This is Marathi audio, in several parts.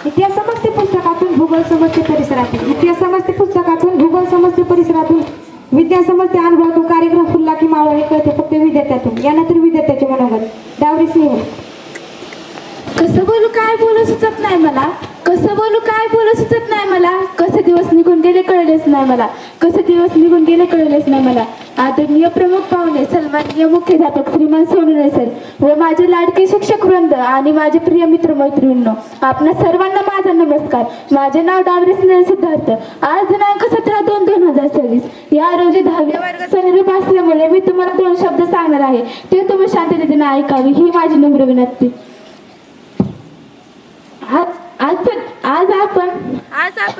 इतिहास समजते पुस्तकातून, भूगोल समजते परिसरातून. इतिहास समजते पुस्तकातून, भूगोल समजते परिसरातून, विज्ञान समजते अनुभवातून. कार्यक्रम फुलला की मावळ हे कळते फक्त विद्यार्थ्यातून. यानंतर विद्यार्थ्याचे मनोगत. डावरी सिंह. कसं बोलू काय बोलू सुचत नाही मला, कसं बोलू काय बोलू सुचत नाही मला. कसे दिवस निघून गेले कळलेच नाही मला, कसे दिवस निघून गेले कळलेच नाही मला. आदरणीय प्रमुख पाहुणे, सन्माननीय मुख्याध्यापक श्रीमान सोनवणे सर व माझे लाडके शिक्षक वृंद आणि माझे प्रिय मित्र मैत्रिणींनो, आपणा सर्वांना माझा नमस्कार. माझे नाव डावरे स्नेहल सिद्धार्थ. आज दिनांक 17/2/2024 या रोजी 10व्या वर्गाचा निरोप असल्यामुळे मी तुम्हाला 2 शब्द सांगणार आहे, ते तुम्ही शांततेने ऐकावे ही माझी नम्र विनंती. आज आपण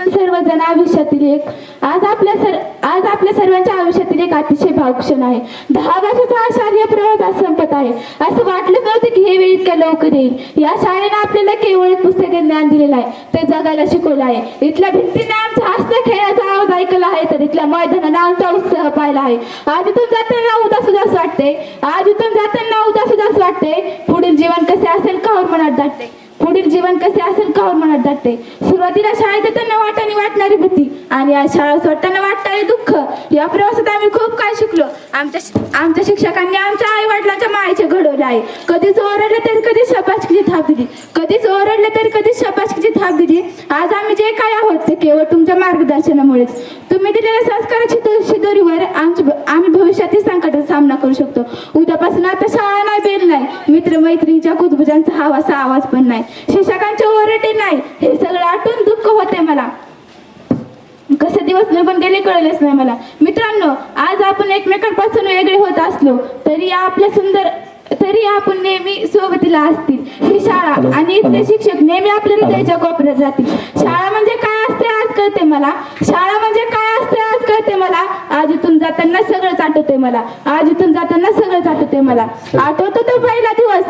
सर्वजण आयुष्यातील आज आपल्या सर्वांच्या आयुष्यातील एक अतिशय भावुक क्षण आहे. 10 वर्षाचा हा शालेय प्रवास आज संपत आहे. असं वाटलंच नव्हतं की हे वेळ इतक्या लवकर येईल. या शाळेने आपल्याला केवळ पुस्तके ज्ञान दिलेलं आहे, ते जगायला शिकवलं आहे. इथल्या भिंतीने आमचा हसण्या खेळाचा आवाज ऐकला आहे, तर इथल्या मैदानाने आमचा उत्साह पाहिला आहे. आज इथून जाताना उदास वाटते, पुढील जीवन कसे असेल काहून मनात दाटते, सुरुवातीला शाळेत येताना वाटणारी भीती आणि आज शाळा सोडताना वाटणारे दुःख. या प्रवासात आम्ही खूप काय शिकलो. आमच्या शिक्षकांनी आमच्या आई वडिलांच्या मायेचे घडवले आहे. कधीच ओरडले तर कधी शाबासकीची थाप दिली. आज आम्ही जे काय आहोत ते केवळ तुमच्या मार्गदर्शनामुळेच. तुम्ही दिलेल्या संस्काराची दोरीवर आम्ही भविष्यातील संकटाचा सामना करू शकतो. उद्यापासून आता शाळा नाही, बेल नाही, मित्रमैत्रिणींच्या कुजबुजांचा हवासा आवाज पण नाही, शिक्षकांचे ओरडे नाही. हे सगळं आठवून दुःख होते मला. कसे दिवस निघून गेले कळलेच नाही मला. मित्रांनो, आज आपण एकमेकांपासून वेगळे होत असलो तरी आपण नेहमी सोबतीला असतील. ही शाळा आणि इथले शिक्षक नेहमी आपल्या हृदयाच्या कोपऱ्यात राहतील. शाळा म्हणजे काय असते आज कळते मला. आज इथून जाताना सगळंच आठवते मला. आठवतो तो पहिला दिवस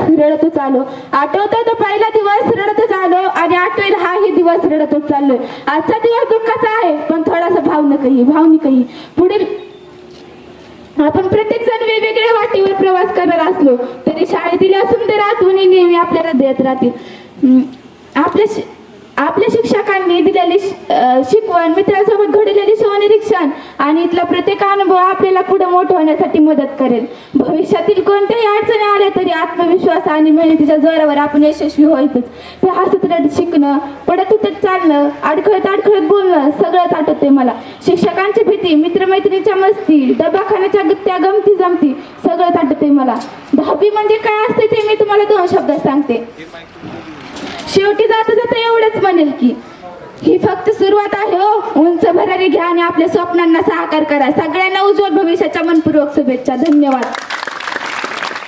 रडतच आलो आणि आठवेल हाही दिवस रडतच चाललोय. आजचा दिवस दुःखाचा आहे पण थोडासा भावनिकही. पुढील आपण प्रत्येक जण वेगवेगळ्या वाटेवर प्रवास करणार असलो तरी शाळेतील सुंदर आठवणी नेहमी आपल्याला देत राहतील. आपल्या शिक्षकांनी दिलेली शिकवण, मित्रांसोबत घडलेली शिवनिरीक्षण आणि इथला प्रत्येक अनुभव आपल्याला पुढे मोठं होण्यासाठी मदत करेल. भविष्यातील कोणत्याही अडचणी आल्या तरी आत्मविश्वास आणि मेहनतीच्या जोरावर आपण यशस्वी व्हायचंच. ते हसत रडत शिकणं, पडत उतरत चालणं, अडखळत बोलणं सगळंच आठवते मला. शिक्षकांची भीती, मित्रमैत्रिणीच्या मस्ती, डबाखान्याच्या त्या गमती जमती सगळंच आठवते मला. 10वी म्हणजे काय असते ते मी तुम्हाला 2 शब्दात सांगते. शेवटी जाता एवढंच म्हणेल की ही फक्त सुरुवात आहे. उंच भरारी घ्या आणि आपल्या स्वप्नांना साकार करा. सगळ्यांना उज्ज्वल भविष्याच्या मनपूर्वक शुभेच्छा. धन्यवाद.